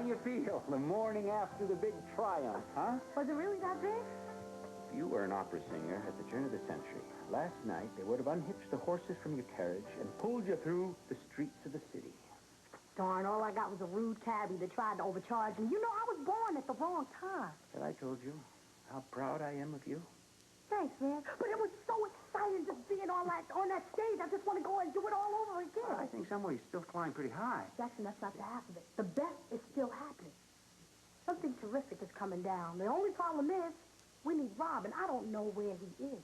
you feel the morning after the big triumph, huh? Was it really that big? If you were an opera singer at the turn of the century, last night they would have unhitched the horses from your carriage and pulled you through the streets of the city. Darn, all I got was a rude cabbie that tried to overcharge me. You know, I was born at the wrong time. Have I told you how proud I am of you? Thanks, man. But it was so exciting just being on that stage. I just want to go and do it all over again. Well, I think somebody's still flying pretty high. Jackson, that's not the half of it. The best is still happening. Something terrific is coming down. The only problem is we need Rob, and I don't know where he is.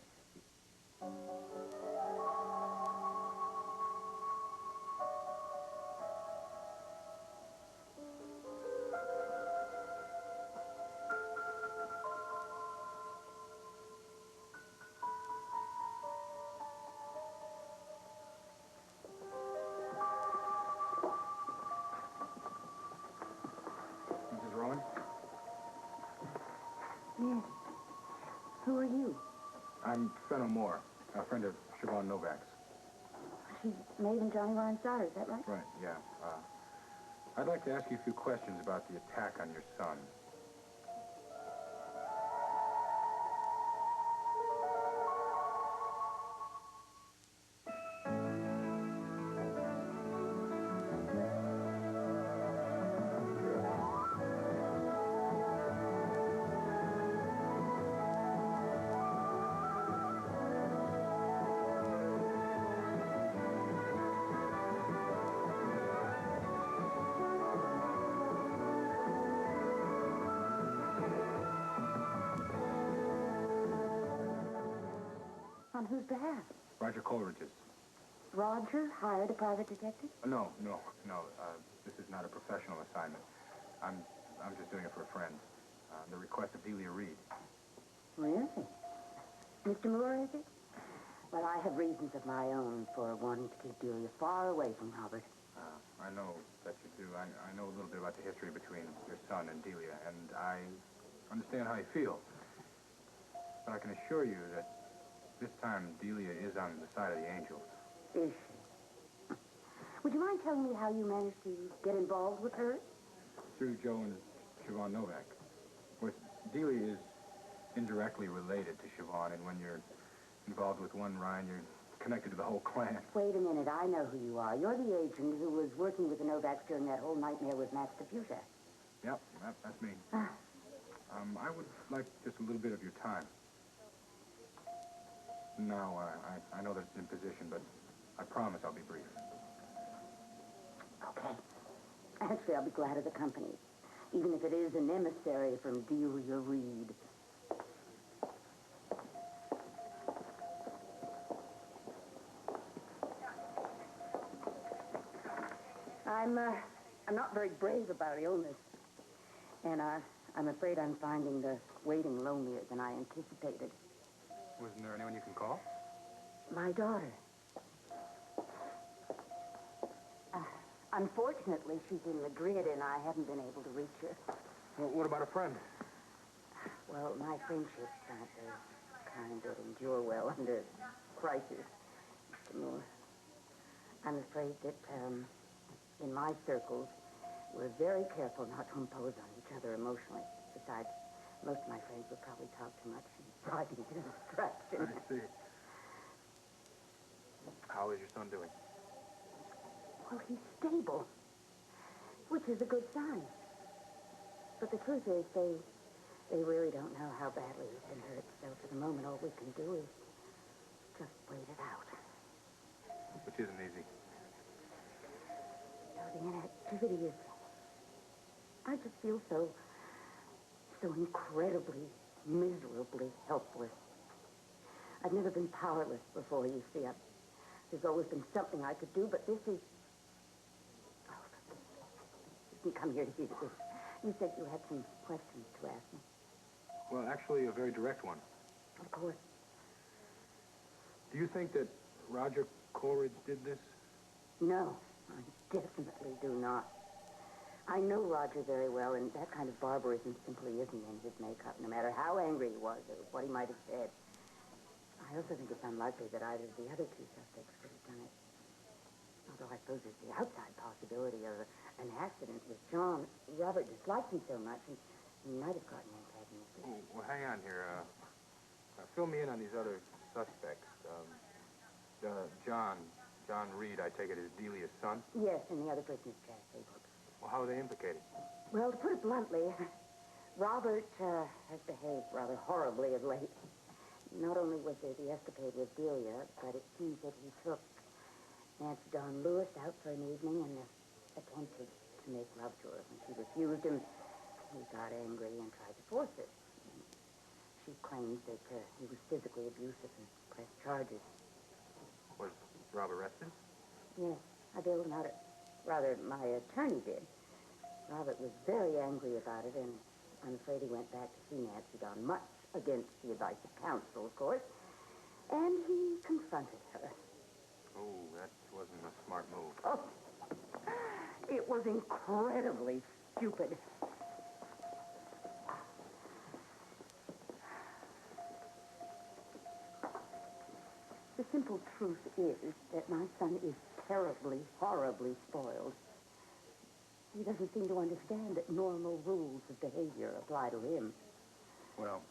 Mrs. Rowan? Yes. Who are you? I'm Fenno Moore, a friend of Siobhan Novak's. She's Maeve and Johnny Ryan's daughter, is that right? Right, yeah. I'd like to ask you a few questions about the attack on your son. On whose behalf? Roger Coleridge's. Roger hired a private detective? No. This is not a professional assignment. I'm just doing it for a friend. The request of Delia Reed. Really? Mr. Moore, is it? Well, I have reasons of my own for wanting to keep Delia far away from Robert. I know that you do. I know a little bit about the history between your son and Delia, and I understand how you feel. But I can assure you that this time Delia is on the side of the angels. Is she? Would you mind telling me how you managed to get involved with her? Through Joe and Siobhan Novak. Of course, Delia is indirectly related to Siobhan, and when you're involved with one Ryan, you're connected to the whole clan. Wait a minute, I know who you are. You're the agent who was working with the Novaks during that whole nightmare with Max Diffuser. Yep, that's me. I would like just a little bit of your time. No, I know that it's imposition, but I promise I'll be brief. Okay. Actually, I'll be glad of the company, even if it is an emissary from Delia Reed. I'm not very brave about illness, and I'm afraid I'm finding the waiting lonelier than I anticipated. Wasn't there anyone you can call? My daughter. Unfortunately, she's in Madrid, and I haven't been able to reach her. Well, what about a friend? Well, my friendships aren't the kind that endure well under crisis, Mr. Moore. I'm afraid that, in my circles, we're very careful not to impose on each other emotionally. Besides, most of my friends would probably talk too much and drive me to distraction. I see. How is your son doing? Well, he's stable, which is a good sign. But the truth is, they really don't know how badly he's been hurt. So for the moment, all we can do is just wait it out. Which isn't easy. So the inactivity is... I just feel so incredibly, miserably helpless. I've never been powerless before, you see. There's always been something I could do, but this is... You come here to hear this. You said you had some questions to ask me. Well, actually, a very direct one. Of course. Do you think that Roger Coleridge did this? No, I definitely do not. I know Roger very well, and that kind of barbarism simply isn't in his makeup, no matter how angry he was or what he might have said. I also think it's unlikely that either of the other two suspects could have done it. Although I suppose there's the outside possibility of an accident with John. Robert disliked me so much, and he might have gotten antagonistic. Oh, well, hang on here. Fill me in on these other suspects. John Reed, I take it, is Delia's son? Yes, and the other person is Chaz Saybrook. Well, how are they implicated? Well, to put it bluntly, Robert has behaved rather horribly of late. Not only was there the escapade with Delia, but it seems that he took Nancy Dawn Lewis out for an evening and attempted to make love to her. When she refused him, he got angry and tried to force it. She claims that he was physically abusive and pressed charges. Was Rob arrested? Yes, I bailed him out. Rather, my attorney did. Robert was very angry about it, and I'm afraid he went back to see Nancy Dawn, much against the advice of counsel, of course. And he confronted her. Oh, that wasn't a smart move. Oh, it was incredibly stupid. The simple truth is that my son is terribly, horribly spoiled. He doesn't seem to understand that normal rules of behavior apply to him. Well,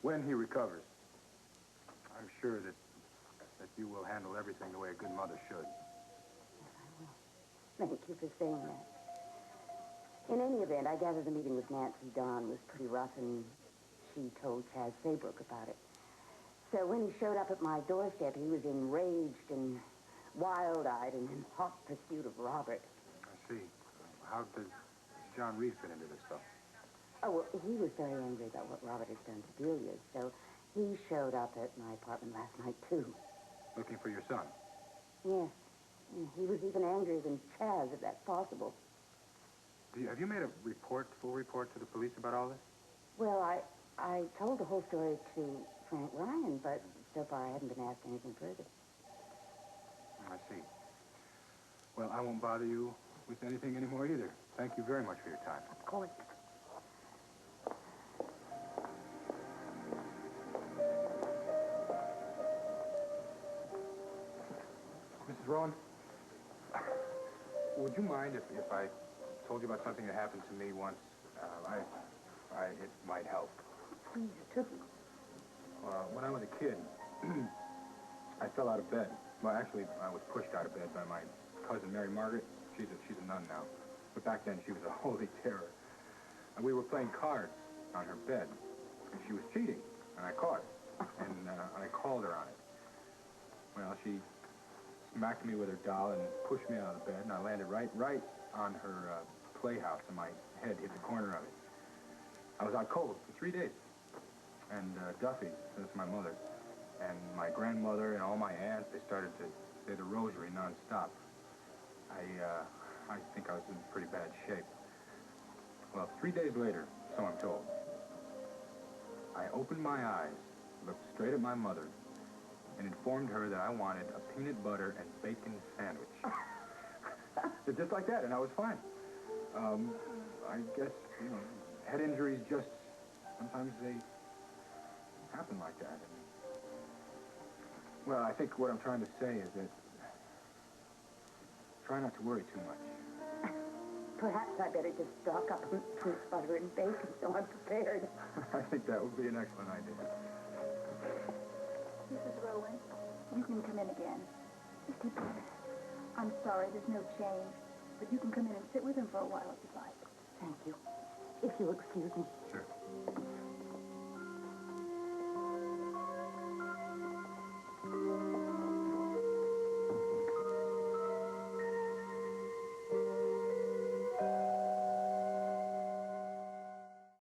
when he recovers, I'm sure that you will handle everything the way a good mother should. Yes, I will. Thank you for saying that. In any event, I gather the meeting with Nancy Dawn was pretty rough, and she told Chaz Saybrook about it. So when he showed up at my doorstep, he was enraged and wild-eyed and in hot pursuit of Robert. I see. How does John Reed fit into this stuff? Oh, well, he was very angry about what Robert had done to Delia, so he showed up at my apartment last night, too. Looking for your son? Yes. Yeah, he was even angrier than Chaz, if that's possible. Have you made a full report to the police about all this? Well, I told the whole story to Frank Ryan, but so far I haven't been asked anything further. I see. Well, I won't bother you with anything anymore either. Thank you very much for your time. Of course. Mrs. Rowan, would you mind if I told you about something that happened to me once? It might help. Please, Tookie. When I was a kid, I fell out of bed. Well, actually, I was pushed out of bed by my cousin, Mary Margaret. She's a nun now. But back then, she was a holy terror. And we were playing cards on her bed. And she was cheating. And I caught her. And I called her on it. Well, she smacked me with her doll and pushed me out of the bed. And I landed right on her playhouse. And my head hit the corner of it. I was out cold for 3 days. And Duffy, that's my mother, and my grandmother and all my aunts, they started to say the rosary nonstop. I think I was in pretty bad shape. Well, 3 days later, so I'm told, I opened my eyes, looked straight at my mother, and informed her that I wanted a peanut butter and bacon sandwich. Just like that, and I was fine. I guess, head injuries just, sometimes they happen like that. Well, I think what I'm trying to say is that try not to worry too much. Perhaps I better just stock up on peanut butter and bacon so I'm prepared. I think that would be an excellent idea. Mrs. Rowan, you can come in again. Mr. Bennett, I'm sorry there's no change, but you can come in and sit with him for a while if you'd like. Thank you. If you'll excuse me. Sure.